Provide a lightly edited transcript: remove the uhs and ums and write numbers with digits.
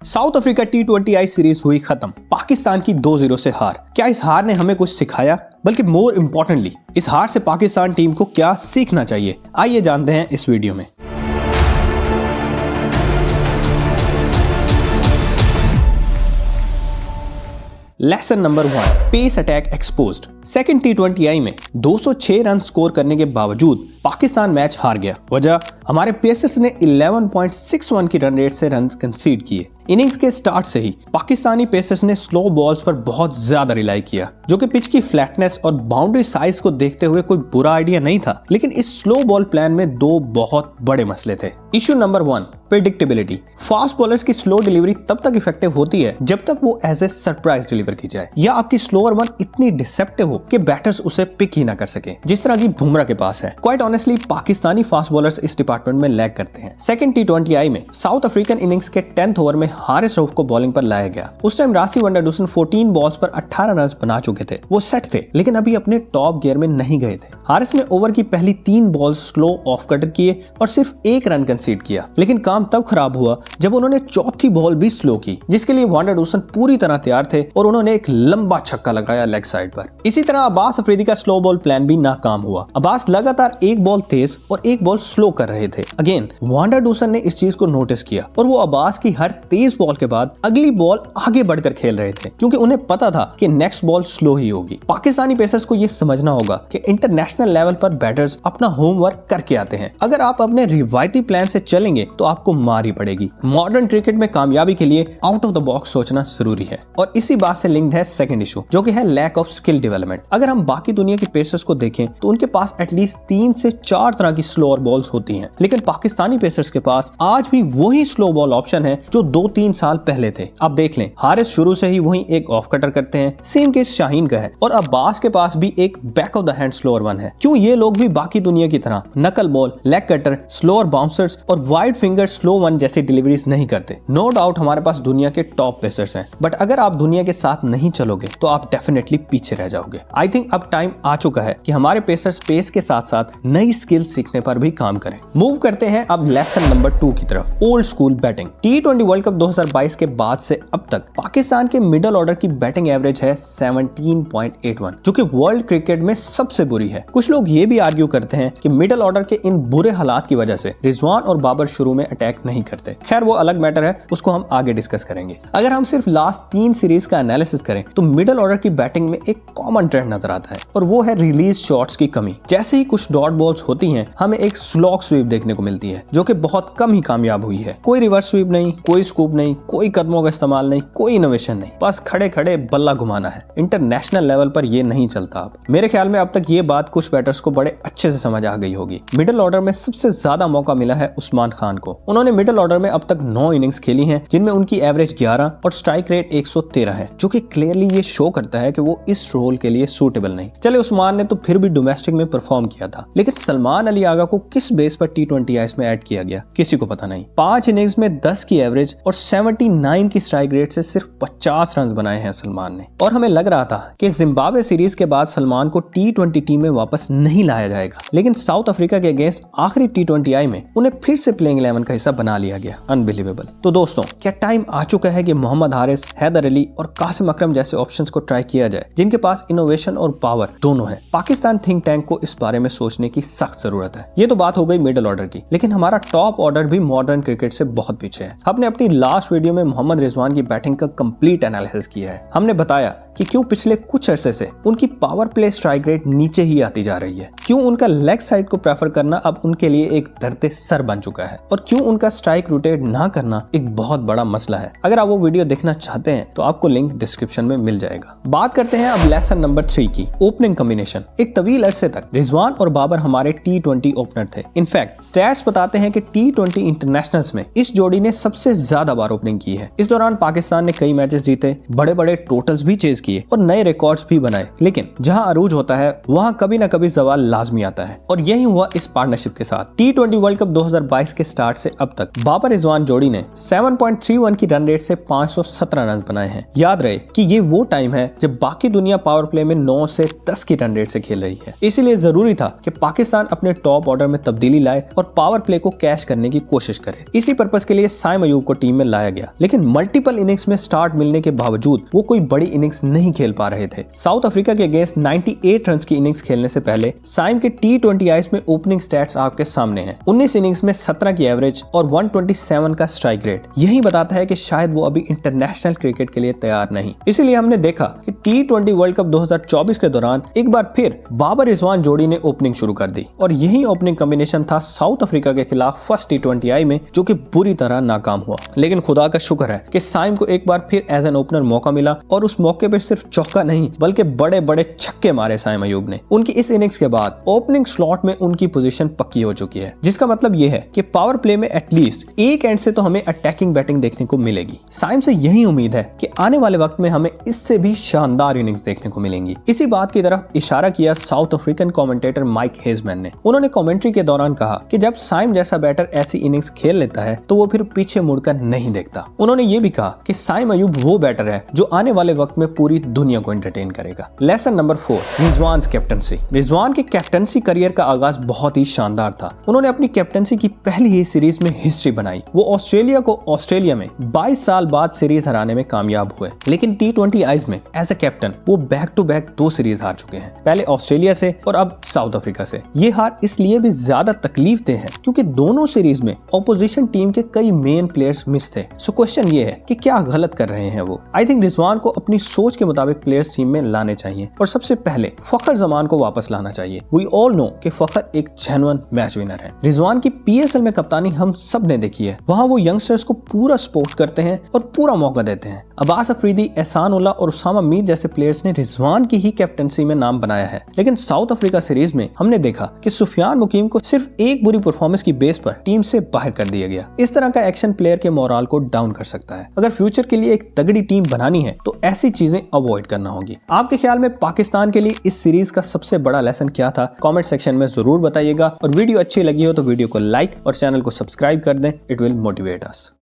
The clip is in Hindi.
साउथ अफ्रीका T20I सीरीज हुई खत्म, पाकिस्तान की 2-0 से हार। क्या इस हार ने हमें कुछ सिखाया? बल्कि मोर इम्पोर्टेंटली इस हार से पाकिस्तान टीम को क्या सीखना चाहिए? आइए जानते हैं इस वीडियो में। Lesson number 1, pace attack exposed. Second T20I में 206 रन स्कोर करने के बावजूद पाकिस्तान मैच हार गया। वजह, हमारे पेसर्स ने 11.61 की रन रेट से रन कंसीड किए। इनिंग्स के स्टार्ट से ही पाकिस्तानी पेसर्स ने स्लो बॉल्स पर बहुत ज्यादा रिलाई किया, जो कि पिच की फ्लैटनेस और बाउंड्री साइज को देखते हुए कोई बुरा आइडिया नहीं था। लेकिन इस स्लो बॉल प्लान में दो बहुत बड़े मसले थे। Issue number 1, predictability. Fast bowlers की स्लो डिलीवरी तब तक इफेक्टिव होती है जब तक वो एज ए सरप्राइज डिलीवर की जाए, या आपकी स्लोअर वन इतनी डिसेप्टिव हो कि बैटर्स उसे पिक ही ना कर सके, जिस तरह की बुमराह के पास है। Quite honestly Pakistani fast bowlers इस डिपार्टमेंट में लैग करते हैं। सेकंड T20I में साउथ अफ्रीकन इनिंग्स के 10th ओवर में हारिस रऊफ को बॉलिंग पर लाया गया। उस टाइम रासी वंडरडुसन 14 बॉल्स पर 18 रन बना चुके थे। वो सेट थे, लेकिन अभी अपने टॉप गियर में नहीं गए थे। हारिस ने ओवर की पहली 3 बॉल स्लो ऑफ कटर किए और सिर्फ 1 रन कंसीड किया। लेकिन काम तब खराब हुआ जब उन्होंने चौथी बॉल भी स्लो की, जिसके लिए वंडरडुसन पूरी तरह तैयार थे और उन्होंने एक लंबा छक्का लगाया लेग साइड पर। इसी तरह अब्बास अफरीदी का स्लो बॉल प्लान भी नाकाम हुआ। अब्बास लगातार 1 बॉल तेज और 1 बॉल स्लो कर रहे थे। अगेन वंडरडुसन ने इस चीज को नोटिस किया और वो अब्बास की हर तेज बॉल के बाद अगली बॉल आगे बढ़कर खेल रहे थे, क्योंकि उन्हें पता था कि नेक्स्ट बॉल स्लो ही होगी। पाकिस्तानी पेसर्स को यह समझना होगा कि इंटरनेशनल लेवल पर बैटर्स अपना होमवर्क करके आते हैं। अगर आप अपने रिवायती प्लान से चलेंगे तो आपको मार ही पड़ेगी। मॉडर्न क्रिकेट में कामयाबी के लिए आउट ऑफ द बॉक्स सोचना जरूरी है। और इसी बात से लिंक्ड है सेकंड इशू, जो कि है लैक ऑफ स्किल डेवलपमेंट। अगर हम बाकी दुनिया के पेसर्स को देखें तो उनके पास एटलीस्ट 3 से 4 तरह की स्लोअर बॉल्स होती हैं, लेकिन पाकिस्तानी पेसर्स के पास आज भी वही स्लो बॉल ऑप्शन है जो 2-3 साल पहले थे। आप देख लें, हारिस शुरू से ही वही एक ऑफ कटर करते हैं, सेम केस शाहीन का है, और अब्बास के पास भी एक back of the hand slower one है। क्यों ये लोग भी बाकी दुनिया की तरह नकल ball, leg cutter, slower bouncers और वाइड फिंगर स्लो वन जैसी डिलीवरीज नहीं करते? नो डाउट हमारे पास दुनिया के टॉप पेसर्स हैं, बट अगर आप दुनिया के साथ नहीं चलोगे तो आप डेफिनेटली पीछे रह जाओगे। आई थिंक अब टाइम आ चुका है कि हमारे पेसर्स पेस के साथ साथ नई स्किल सीखने पर भी काम करें। मूव करते हैं अब लेसन नंबर 2 की तरफ, old school batting. T20 world cup 2022 के बाद से अब तक पाकिस्तान के मिडिल ऑर्डर की बैटिंग एवरेज है 17.81, जो कि वर्ल्ड क्रिकेट में सबसे बुरी है। कुछ लोग ये भी आर्ग्यू करते हैं कि मिडिल ऑर्डर के इन बुरे हालात की वजह से रिजवान और बाबर शुरू में अटैक नहीं करते। खैर वो अलग मैटर है, उसको हम आगे डिस्कस करेंगे। अगर हम सिर्फ लास्ट 3 सीरीज का एनालिसिस करें तो मिडिल ऑर्डर की बैटिंग में एक कॉमन ट्रेंड नजर आता है, और वो है रिलीज शॉट्स की कमी। जैसे ही कुछ डॉट बॉल्स होती हैं, हमें एक स्लॉग स्वीप देखने को मिलती है, जो कि बहुत कम ही कामयाब हुई है। कोई रिवर्स स्वीप नहीं, कोई स्कूप नहीं, कोई कदमों का इस्तेमाल नहीं, कोई इनोवेशन नहीं, बस खड़े खड़े बल्ला घुमाना है। इंटरनेशनल लेवल पर ये नहीं चलता। अब मेरे ख्याल में अब तक ये बात कुछ बैटर्स को बड़े अच्छे से समझ आ गई होगी। मिडिल ऑर्डर में सबसे ज्यादा मौका मिला है उस्मान खान को। उन्होंने मिडिल ऑर्डर में अब तक 9 इनिंग्स खेली हैं, जिनमें उनकी एवरेज 11 और स्ट्राइक रेट 113 है, जो कि क्लियरली ये शो करता है कि वो इस रोल के लिए सूटेबल नहीं। चले उस्मान ने तो फिर भी डोमेस्टिक में परफॉर्म किया था, लेकिन सलमान अली आगा को किस बेस पर T20I में ऐड किया गया किसी को पता नहीं। 5 इनिंग्स में 10 की एवरेज और 79 की स्ट्राइक रेट से सिर्फ 50 रन बनाए हैं सलमान ने। और हमें लग रहा था कि जिम्बाब्वे सीरीज के बाद सलमान को T20 टीम में वापस नहीं लाया जाएगा, लेकिन साउथ अफ्रीका के अगेंस्ट आखिरी T20I में उन्हें फिर से प्लेइंग 11 का हिस्सा बना लिया गया। अनबिलीवेबल। तो दोस्तों, क्या टाइम आ चुका है कि मोहम्मद हारिस, हैदर अली और कासिम अकरम जैसे ऑप्शंस को ट्राई किया जाए, जिनके पास इनोवेशन और पावर दोनों है? पाकिस्तान थिंक टैंक को इस बारे में सोचने की सख्त जरूरत है। ये तो बात हो गई मिडिल ऑर्डर की, लेकिन हमारा टॉप ऑर्डर भी मॉडर्न क्रिकेट से बहुत पीछे है। हमने अपनी लास्ट वीडियो में मोहम्मद रिजवान की बैटिंग का कंप्लीट एनालिसिस किया है। हमने बताया कि क्यों पिछले कुछ अरसे से उनकी पावर प्ले स्ट्राइक रेट नीचे ही आती जा रही है, क्यों उनका लेग साइड को प्रेफर करना अब उनके लिए एक दर्द सर बन चुका है, और क्यों उनका स्ट्राइक रोटेट ना करना एक बहुत बड़ा मसला है। अगर आप वो वीडियो देखना चाहते हैं तो आपको लिंक डिस्क्रिप्शन में मिल जाएगा। बात करते हैं अब लेसन नंबर 3 की, ओपनिंग कॉम्बिनेशन। एक तवील अरसे तक रिजवान और बाबर हमारे T20 ओपनर थे। इनफैक्ट स्टैट्स बताते हैं कि T20 इंटरनेशनल्स में इस जोड़ी ने सबसे ज्यादा बार ओपनिंग की है। इस दौरान पाकिस्तान ने कई मैचेस जीते, बड़े बड़े टोटल्स भी चेज किए और नए रिकॉर्ड्स भी बनाए। लेकिन जहां अरूज होता है वहां कभी ना कभी जवाल लाजमी आता है, और यही हुआ इस पार्टनरशिप के साथ। T20 वर्ल्ड कप 2022 के स्टार्ट से अब तक बाबर रिजवान जोड़ी ने 7.31 की रन रेट से 517 रन बनाए हैं। याद रहे कि ये वो टाइम है जब बाकी दुनिया पावर प्ले में 9 से 10 की रन रेट से खेल रही है। इसीलिए जरूरी था कि पाकिस्तान अपने टॉप ऑर्डर में तब्दीली लाए और पावर प्ले को कैश करने की कोशिश करे। इसी पर्पस के लिए साइम अयूब को टीम में लाया गया, लेकिन मल्टीपल इनिंग्स में स्टार्ट मिलने के बावजूद वो कोई बड़ी इनिंग्स नहीं खेल पा रहे थे। साउथ अफ्रीका के अगेंस्ट 98 रन की इनिंग्स खेलने से पहले साइम के T20 आईज में ओपनिंग स्टैट्स आपके सामने हैं। 19 इनिंग्स में 17 की एवरेज और 127 का स्ट्राइक रेट। यही बताता है कि शायद वो अभी इंटरनेशनल क्रिकेट के लिए तैयार नहीं। इसीलिए हमने देखा कि T20 वर्ल्ड कप 2024 के दौरान एक बार फिर बाबर रिजवान जोड़ी ने ओपनिंग शुरू कर दी और यही ओपनिंग कॉम्बिनेशन था साउथ अफ्रीका के खिलाफ फर्स्ट T20 आई में, जो कि बुरी तरह नाकाम हुआ। लेकिन खुदा का शुक्र है कि साइम को एक बार फिर एज एन ओपनर मौका मिला और उस मौके पे सिर्फ चौका नहीं बल्कि बड़े बड़े छक्के मारे साइम अयूब ने। उनकी इस इनिंग्स के बाद ओपनिंग स्लॉट में उनकी पोजीशन पक्की हो चुकी है, जिसका मतलब यह है कि पावर प्ले में एटलीस्ट एक एंड से तो हमें अटैकिंग बैटिंग देखने को मिलेगी। साइम से यही उम्मीद है कि आने वाले वक्त में हमें इससे भी शानदार इनिंग्स देखने को मिलेंगी। इसी बात की तरफ इशारा किया साउथ अफ्रीकन कमेंटेटर माइक हेजमैन ने। उन्होंने कमेंट्री के दौरान कहा कि जब साइम जैसा बैटर ऐसी इनिंग्स खेल लेता है तो वो फिर पीछे मुड़कर नहीं देखता। उन्होंने ये भी कहा कि साइम अयूब वो बैटर है जो आने वाले वक्त में पूरी दुनिया को एंटरटेन करेगा। Lesson number 4, Rizwan captaincy. Rizwan के कैप्टनसी करियर का आगाज बहुत ही शानदार था। उन्होंने अपनी कैप्टनसी की पहली ही सीरीज में हिस्ट्री बनाई। वो ऑस्ट्रेलिया को ऑस्ट्रेलिया में 22 साल बाद सीरीज हराने में कामयाब हुए, लेकिन T20 आईज में एज ए कैप्टन वो बैक टू बैक 2 सीरीज हार चुके हैं, पहले ऑस्ट्रेलिया से और अब साउथ अफ्रीका से। ये हार इसलिए भी ज्यादा तकलीफ दे है क्योंकि दोनों सीरीज में ऑपोजिशन टीम के कई मेन प्लेयर्स मिस थे। सो क्वेश्चन ये है कि क्या गलत कर रहे हैं वो। आई थिंक रिजवान को अपनी सोच के मुताबिक प्लेयर्स टीम में लाने चाहिए और सबसे पहले फखर जमान को वापस लाना चाहिए। वी ऑल नो कि फखर एक जेन्युइन मैच विनर है। रिजवान की PSL में कप्तानी हम सब ने देखी है। वहाँ वो यंगस्टर्स को पूरा सपोर्ट करते हैं और पूरा मौका देते हैं। अब्बास अफरीदी, एहसान उल्लाह और उसामा मीर जैसे प्लेयर्स ने रिजवान की ही कैप्टनसी में नाम बनाया है। लेकिन साउथ अफ्रीका सीरीज में हमने देखा कि सुफियान मुकीम को सिर्फ एक बुरी परफॉर्मेंस की बेस पर टीम से बाहर कर दिया गया। इस तरह का एक्शन प्लेयर के मोराल को डाउन कर सकता है। अगर फ्यूचर के लिए एक तगड़ी टीम बनानी है तो ऐसी चीजें अवॉइड करना होगी। आपके ख्याल में पाकिस्तान के लिए इस सीरीज का सबसे बड़ा लेसन क्या था? कमेंट सेक्शन में जरूर बताइएगा और वीडियो अच्छी लगी हो तो वीडियो को लाइक और चैनल को सब्सक्राइब कर दें। It will motivate us.